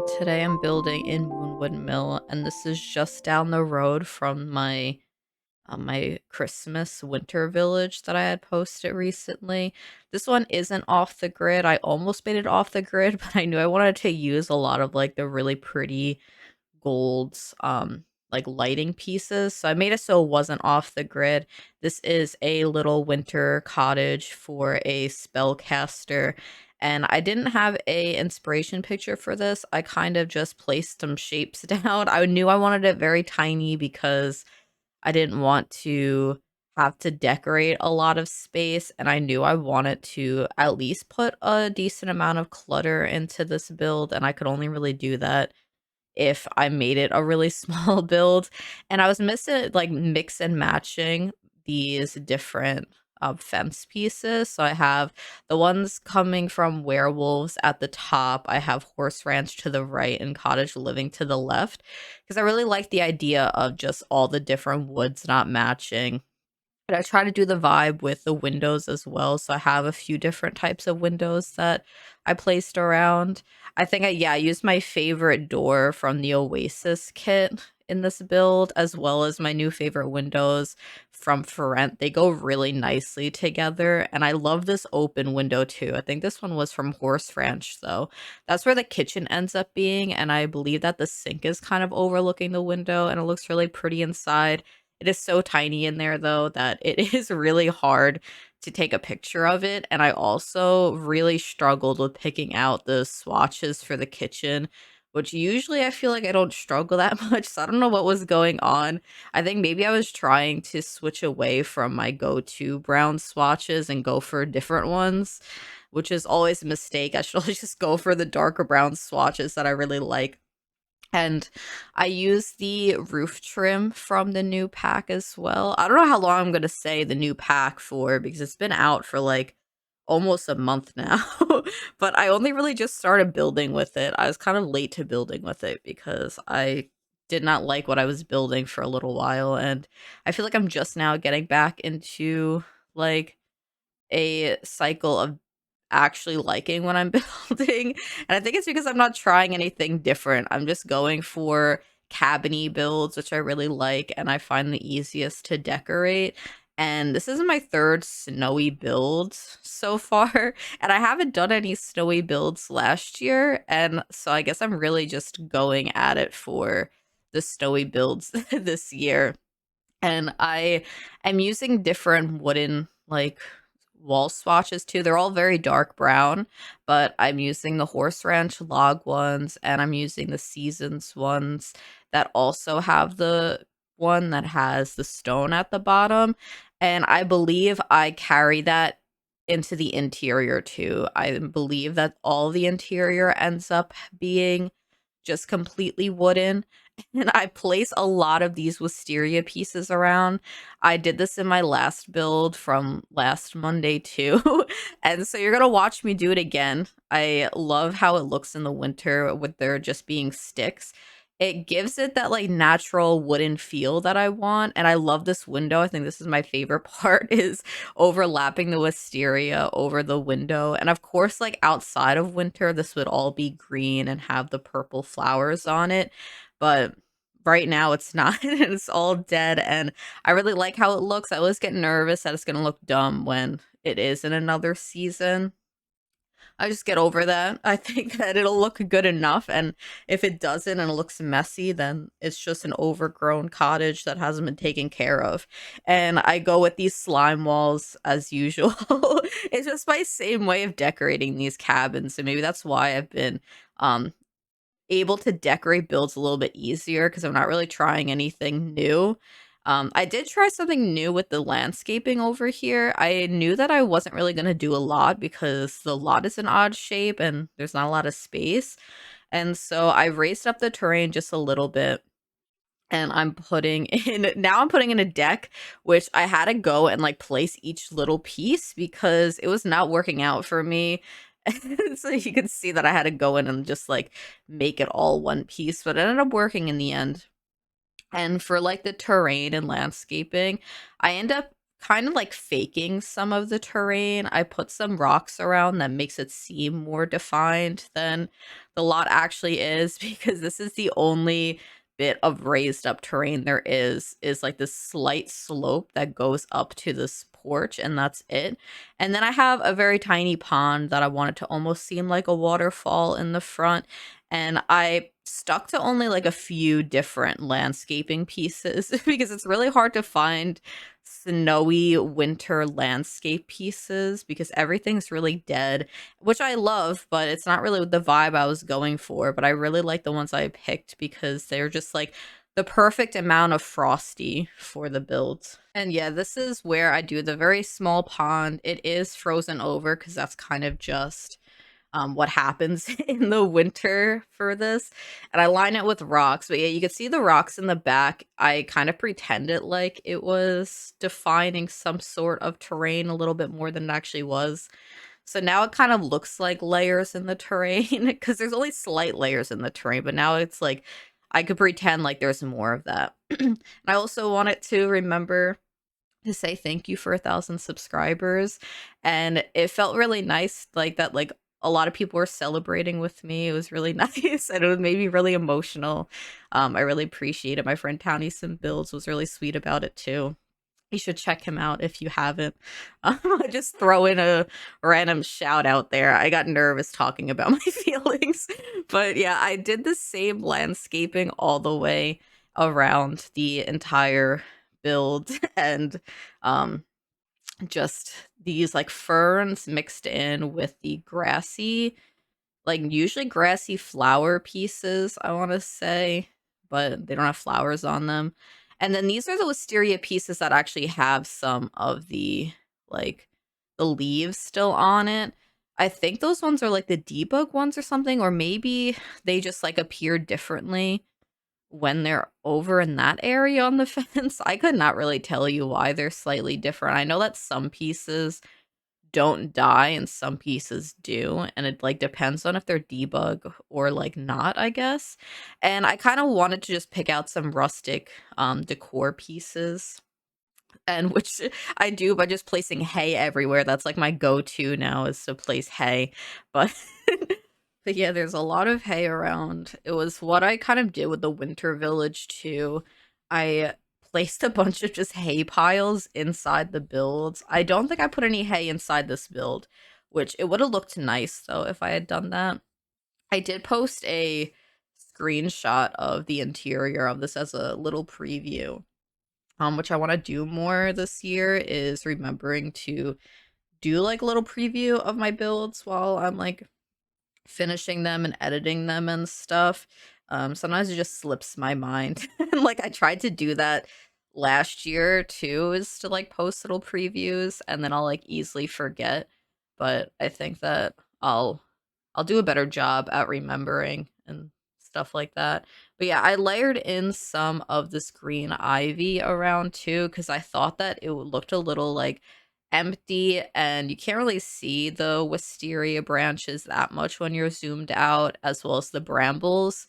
today I'm building in Moonwood Mill, and this is just down the road from my Christmas winter village that I had posted recently. This one isn't off the grid. I almost made it off the grid, but I knew I wanted to use a lot of like the really pretty golds like lighting pieces. So I made it so it wasn't off the grid. This is a little winter cottage for a spellcaster. And I didn't have a inspiration picture for this. I kind of just placed some shapes down. I knew I wanted it very tiny because I didn't want to have to decorate a lot of space, and I knew I wanted to at least put a decent amount of clutter into this build, and I could only really do that if I made it a really small build. And I was missing like mix and matching these different fence pieces. So I have the ones coming from werewolves at the top. I have horse ranch to the right and cottage living to the left because I really like the idea of just all the different woods not matching. And I try to do the vibe with the windows as well, so I have a few different types of windows that I placed around. I think I used my favorite door from the Oasis kit in this build, as well as my new favorite windows from Ferrent. They go really nicely together, and I love this open window too. I think this one was from Horse Ranch, though. That's where the kitchen ends up being, and I believe that the sink is kind of overlooking the window, and it looks really pretty inside. It is so tiny in there though that it is really hard to take a picture of it, and I also really struggled with picking out the swatches for the kitchen, which usually I feel like I don't struggle that much, so I don't know what was going on. I think maybe I was trying to switch away from my go-to brown swatches and go for different ones, which is always a mistake. I should always just go for the darker brown swatches that I really like. And I use the roof trim from the new pack as well. I don't know how long I'm gonna say the new pack for because it's been out for like almost a month now. But I only really just started building with it. I was kind of late to building with it because I did not like what I was building for a little while. And I feel like I'm just now getting back into like a cycle of actually liking what I'm building, and I think it's because I'm not trying anything different. I'm just going for cabiny builds, which I really like, and I find the easiest to decorate. And this is my third snowy build so far, and I haven't done any snowy builds last year, and so I guess I'm really just going at it for the snowy builds this year. And I am using different wooden like wall swatches too. They're all very dark brown, but I'm using the horse ranch log ones and I'm using the seasons ones that also have the one that has the stone at the bottom. And I believe I carry that into the interior too. I believe that all the interior ends up being just completely wooden. And I place a lot of these wisteria pieces around. I did this in my last build from last Monday too. And so you're gonna watch me do it again. I love how it looks in the winter with there just being sticks. It gives it that like natural wooden feel that I want. And I love this window. I think this is my favorite part is overlapping the wisteria over the window. And of course, like outside of winter, this would all be green and have the purple flowers on it. But right now it's not. It's all dead. And I really like how it looks. I always get nervous that it's going to look dumb when it is in another season. I just get over that. I think that it'll look good enough, and if it doesn't and it looks messy, then it's just an overgrown cottage that hasn't been taken care of. And I go with these slime walls as usual. It's just my same way of decorating these cabins, so maybe that's why I've been um able to decorate builds a little bit easier because I'm not really trying anything new. I did try something new with the landscaping over here. I knew that I wasn't really going to do a lot because the lot is an odd shape and there's not a lot of space. And so I raised up the terrain just a little bit. And I'm putting in a deck, which I had to go and like place each little piece because it was not working out for me. So you can see that I had to go in and just like make it all one piece, but it ended up working in the end. And for like the terrain and landscaping, I end up kind of like faking some of the terrain. I put some rocks around that makes it seem more defined than the lot actually is because this is the only bit of raised up terrain there is like this slight slope that goes up to this porch and that's it. And then I have a very tiny pond that I wanted to almost seem like a waterfall in the front, and I stuck to only like a few different landscaping pieces because it's really hard to find snowy winter landscape pieces because everything's really dead, which I love, but it's not really the vibe I was going for. But I really like the ones I picked because they're just like the perfect amount of frosty for the build. And yeah, this is where I do the very small pond. It is frozen over because that's kind of just what happens in the winter for this. And I line it with rocks. But yeah, you can see the rocks in the back. I kind of pretended like it was defining some sort of terrain a little bit more than it actually was. So now it kind of looks like layers in the terrain because there's only slight layers in the terrain, but now it's like I could pretend like there's more of that. And I also wanted to remember to say thank you for 1,000 subscribers, and it felt really nice like that, like a lot of people were celebrating with me. It was really nice and it made me really emotional. I really appreciate it. My friend Townie Sim Builds was really sweet about it too. You should check him out if you haven't. I just throw in a random shout out there. I got nervous talking about my feelings. But yeah, I did the same landscaping all the way around the entire build and um just these like ferns mixed in with the grassy, like usually grassy flower pieces, I want to say, but they don't have flowers on them. And then these are the wisteria pieces that actually have some of the like the leaves still on it. I think those ones are like the debug ones or something, or maybe they just like appear differently when they're over in that area on the fence. I could not really tell you why they're slightly different. I know that some pieces don't die and some pieces do, and it like depends on if they're debug or like not, I guess. And I kind of wanted to just pick out some rustic decor pieces, and which I do by just placing hay everywhere. That's like my go-to now is to place hay. But but yeah, there's a lot of hay around. It was what I kind of did with the winter village too. I placed a bunch of just hay piles inside the builds. I don't think I put any hay inside this build, which it would have looked nice though if I had done that. I did post a screenshot of the interior of this as a little preview. Which I want to do more this year is remembering to do like a little preview of my builds while I'm like finishing them and editing them and stuff. Sometimes it just slips my mind. And like I tried to do that last year too, is to like post little previews and then I'll like easily forget. But I think that I'll do a better job at remembering and stuff like that. But yeah, I layered in some of this green ivy around too because I thought that it looked a little like empty and you can't really see the wisteria branches that much when you're zoomed out, as well as the brambles.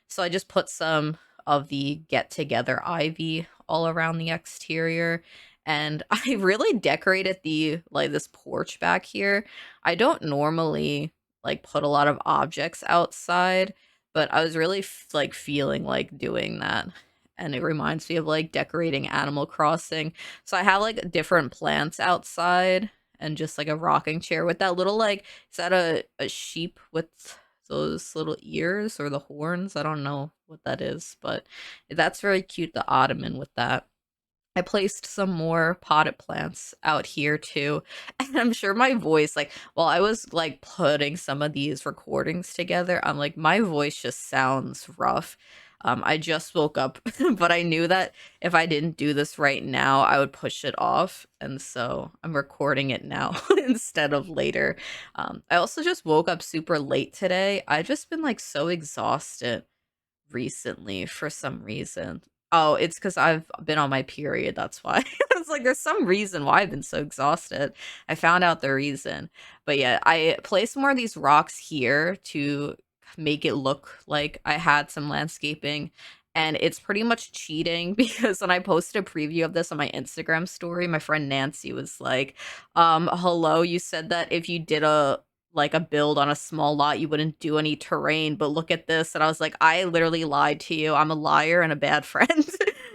So I just put some of the get together ivy all around the exterior. And I really decorated the like this porch back here. I don't normally like put a lot of objects outside, but I was really like feeling like doing that. And it reminds me of like decorating Animal Crossing. So I have like different plants outside and just like a rocking chair with that little like, is that a sheep with those little ears or the horns? I don't know what that is, but that's very cute. The ottoman with that. I placed some more potted plants out here too. And I'm sure my voice, like, while I was like putting some of these recordings together, I'm like, my voice just sounds rough. I just woke up, but I knew that if I didn't do this right now, I would push it off. And so I'm recording it now instead of later. I also just woke up super late today. I've just been like so exhausted recently for some reason. Oh, it's because 'cause I've been on my period, that's why. It's like, there's some reason why I've been so exhausted. I found out the reason. But yeah, I placed more of these rocks here to make it look like I had some landscaping, and it's pretty much cheating because when I posted a preview of this on my Instagram story, my friend Nancy was like, hello, you said that if you did a build on a small lot, you wouldn't do any terrain, but look at this." And I was like, "I literally lied to you. I'm a liar and a bad friend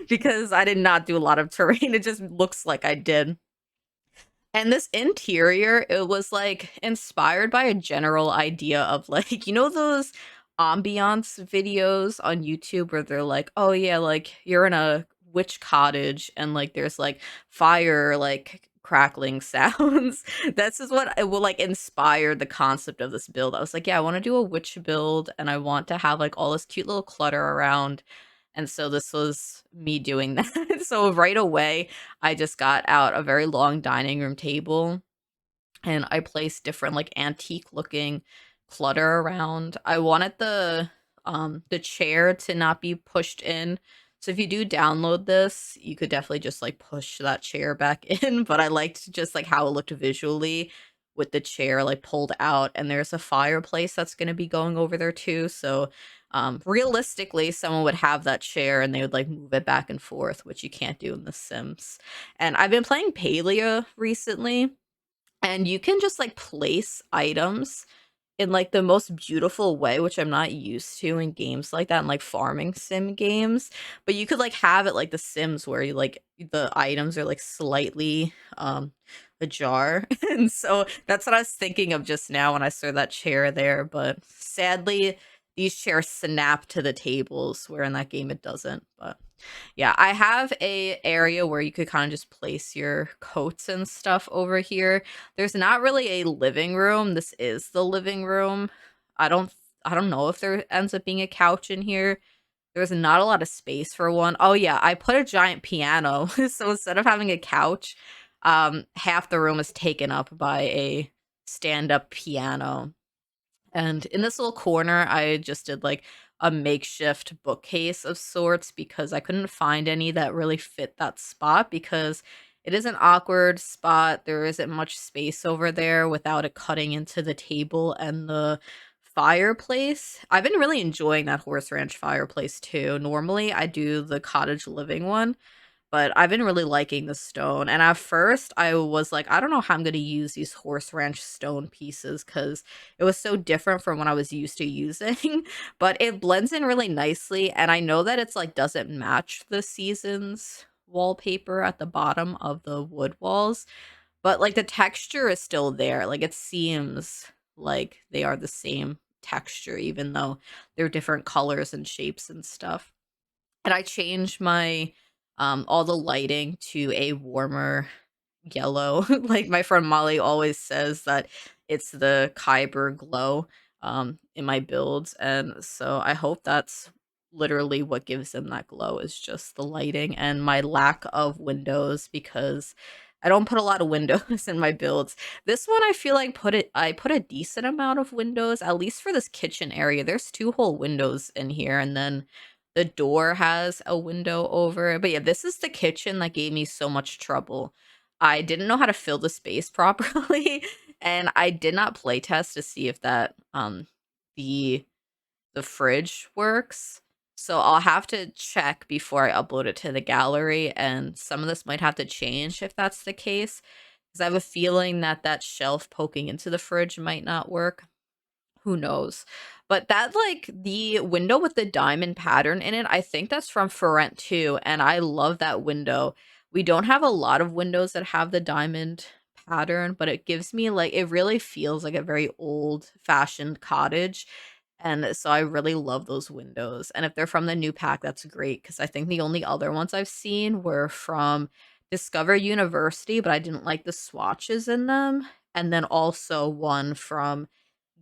because I did not do a lot of terrain. It just looks like I did." And this interior, it was, like, inspired by a general idea of, like, you know those ambiance videos on YouTube where they're like, "Oh, yeah, like, you're in a witch cottage and, like, there's, like, fire, like, crackling sounds." This is what it will, like, inspire the concept of this build. I was like, "Yeah, I wanna do a witch build, and I want to have, like, all this cute little clutter around." And so this was me doing that. So right away, I just got out a very long dining room table and I placed different like antique looking clutter around. I wanted the chair to not be pushed in. So if you do download this, you could definitely just like push that chair back in, but I liked just like how it looked visually with the chair like pulled out, and there's a fireplace that's going to be going over there too. So realistically someone would have that chair and they would like move it back and forth, which you can't do in The Sims. And I've been playing Paleo recently, and you can just, like, place items in, like, the most beautiful way, which I'm not used to in games like that, in, like, farming sim games, but you could, like, have it like The Sims where you, like the items are, like, slightly, ajar, and so that's what I was thinking of just now when I saw that chair there, but sadly, these chairs snap to the tables, where in that game it doesn't, but yeah, I have a area where you could kinda just place your coats and stuff over here. There's not really a living room. This is the living room. I don't I don't know if there ends up being a couch in here. There's not a lot of space for one. Oh, yeah, I put a giant piano. So instead of having a couch, half the room is taken up by a stand-up piano. And in this little corner, I just did like a makeshift bookcase of sorts because I couldn't find any that really fit that spot because it is an awkward spot. There isn't much space over there without it cutting into the table and the fireplace. I've been really enjoying that horse ranch fireplace too. Normally, I do the cottage living one, but I've been really liking the stone, and at first, I was like, "I don't know how I'm gonna use these horse ranch stone pieces because it was so different from what I was used to using, but it blends in really nicely, and I know that it's, like, doesn't match the season's wallpaper at the bottom of the wood walls, but, like, the texture is still there, like, it seems like they are the same texture even though they're different colors and shapes and stuff. And I changed my all the lighting to a warmer yellow. Like my friend Molly always says that it's the Kyber glow in my builds. And so I hope that's literally what gives them that glow is just the lighting and my lack of windows because I don't put a lot of windows in my builds. This one I feel like I put a decent amount of windows, at least for this kitchen area. There's two whole windows in here, and then the door has a window over it. But yeah, this is the kitchen that gave me so much trouble. I didn't know how to fill the space properly, and I did not play test to see if that the the fridge works. So I'll have to check before I upload it to the gallery, and some of this might have to change if that's the case, because I have a feeling that that shelf poking into the fridge might not work. Who knows? But that, like, the window with the diamond pattern in it, I think that's from For Rent too, and I love that window. We don't have a lot of windows that have the diamond pattern, but it gives me, like it really feels like a very old-fashioned cottage, and so I really love those windows, and if they're from the new pack, that's great because I think the only other ones I've seen were from Discover University, but I didn't like the swatches in them, and then also one from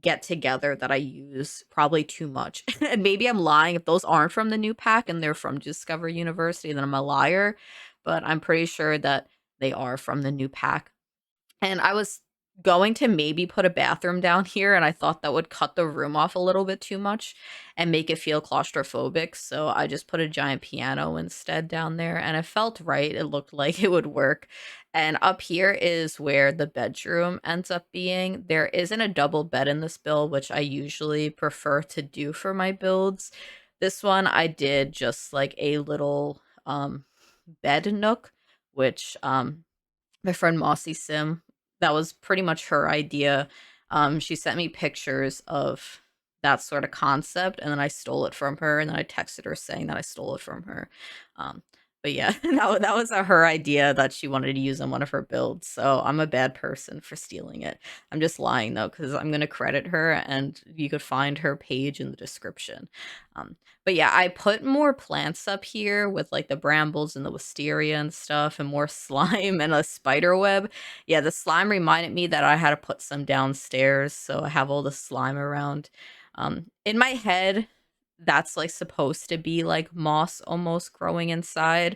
Get Together that I use probably too much. And maybe I'm lying. If those aren't from the new pack and they're from Discover University, then I'm a liar, but I'm pretty sure that they are from the new pack. And I was going to maybe put a bathroom down here, and I thought that would cut the room off a little bit too much and make it feel claustrophobic, so I just put a giant piano instead down there, and it felt right. It looked like it would work. And up here is where the bedroom ends up being. There isn't a double bed in this build, which I usually prefer to do for my builds, This one I did just like a little bed nook, which my friend Mossy Sim, that was pretty much her idea. She sent me pictures of that sort of concept, and then I stole it from her, and then I texted her saying that I stole it from her. Um, but yeah, that was her idea that she wanted to use on one of her builds. So I'm a bad person for stealing it. I'm just lying though, because I'm gonna credit her, and you could find her page in the description. Um, but yeah, I put more plants up here with like the brambles and the wisteria and stuff and more slime and a spider web. Yeah, the slime reminded me that I had to put some downstairs, so I have all the slime around. In my head, that's like supposed to be like moss almost growing inside.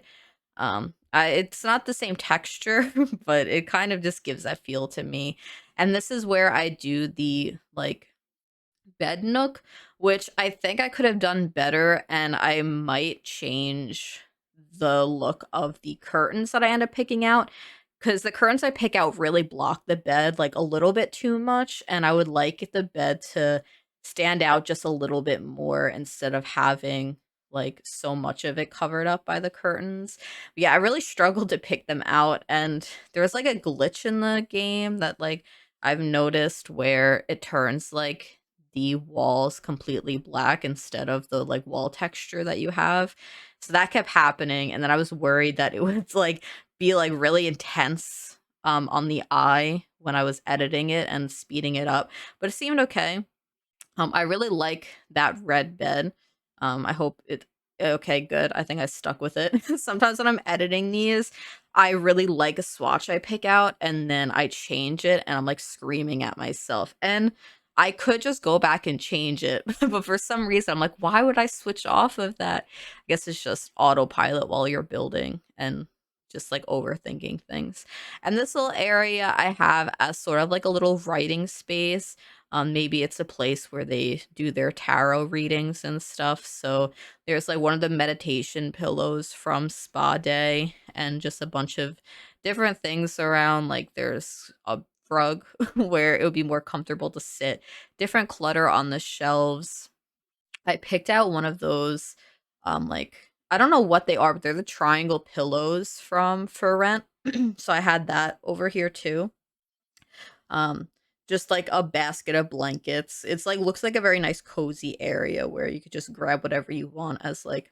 It's not the same texture, but it kind of just gives that feel to me. And this is where I do the like bed nook, which I think I could have done better, and I might change the look of the curtains that I end up picking out, because the curtains I pick out really block the bed like a little bit too much, and I would like the bed to stand out just a little bit more instead of having like so much of it covered up by the curtains. But yeah, I really struggled to pick them out, and there was like a glitch in the game that like I've noticed where it turns like the walls completely black instead of the like wall texture that you have. So that kept happening, and then I was worried that it would like be like really intense on the eye when I was editing it and speeding it up, but it seemed okay. I really like that red bed. I hope it okay, good. I think I stuck with it. Sometimes when I'm editing these, I really like a swatch I pick out and then I change it and I'm like screaming at myself. And I could just go back and change it, but for some reason I'm like, why would I switch off of that? I guess it's just autopilot while you're building and just like overthinking things. And this little area I have as sort of like a little writing space. Maybe it's a place where they do their tarot readings and stuff. So there's like one of the meditation pillows from Spa Day and just a bunch of different things around. Like there's a rug where it would be more comfortable to sit, different clutter on the shelves. I picked out one of those, like, I don't know what they are, but they're the triangle pillows from For Rent. So I had that over here too. Um, just like a basket of blankets. It's like looks like a very nice cozy area where you could just grab whatever you want as like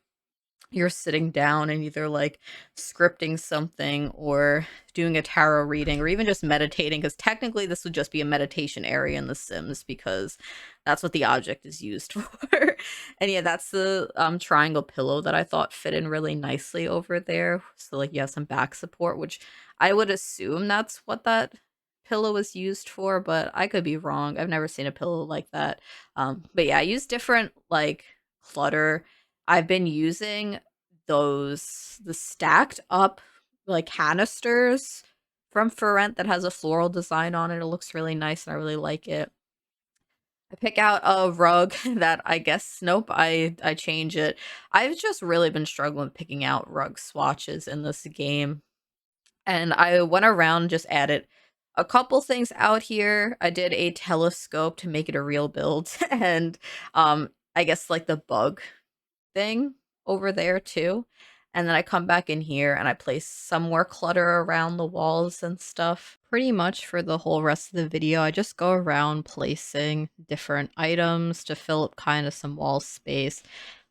you're sitting down and either like scripting something or doing a tarot reading or even just meditating, because technically this would just be a meditation area in The Sims because that's what the object is used for. And yeah, that's the triangle pillow that I thought fit in really nicely over there. So like you have some back support, which I would assume that's what that pillow is used for, but I could be wrong. I've never seen a pillow like that. But yeah, I use different like clutter. I've been using the stacked up like canisters from For Rent that has a floral design on it. It looks really nice and I really like it. I pick out a rug that I guess nope, I change it. I've just really been struggling picking out rug swatches in this game. And I went around and just added a couple things out here. I did a telescope to make it a real build and I guess like the bug thing over there too. And then I come back in here and I place some more clutter around the walls and stuff. Pretty much for the whole rest of the video, I just go around placing different items to fill up kind of some wall space.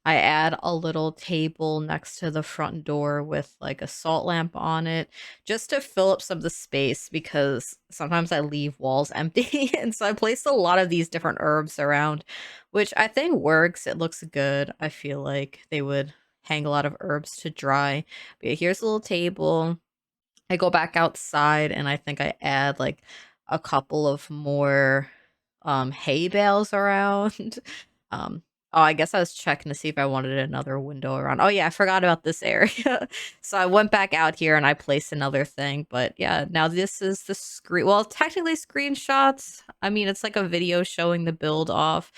I add a little table next to the front door with like a salt lamp on it just to fill up some of the space because sometimes I leave walls empty. And so I placed a lot of these different herbs around, which I think works. It looks good. I feel like they would hang a lot of herbs to dry. But yeah, here's a little table. I go back outside and I think I add like a couple of more hay bales around. Um oh, I guess I was checking to see if I wanted another window around. Oh yeah, I forgot about this area. So I went back out here and I placed another thing. But yeah, now this is the screen. Well, technically screenshots. I mean, it's like a video showing the build off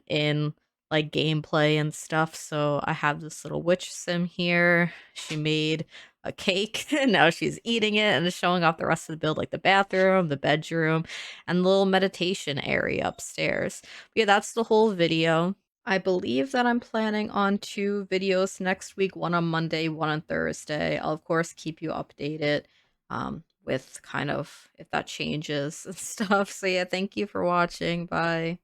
in like gameplay and stuff. So I have this little witch sim here. She made a cake and now she's eating it and is showing off the rest of the build, like the bathroom, the bedroom, and the little meditation area upstairs. But yeah, that's the whole video. I believe that I'm planning on 2 videos next week, one on Monday, one on Thursday. I'll, of course, keep you updated, with kind of if that changes and stuff. So, yeah, thank you for watching. Bye.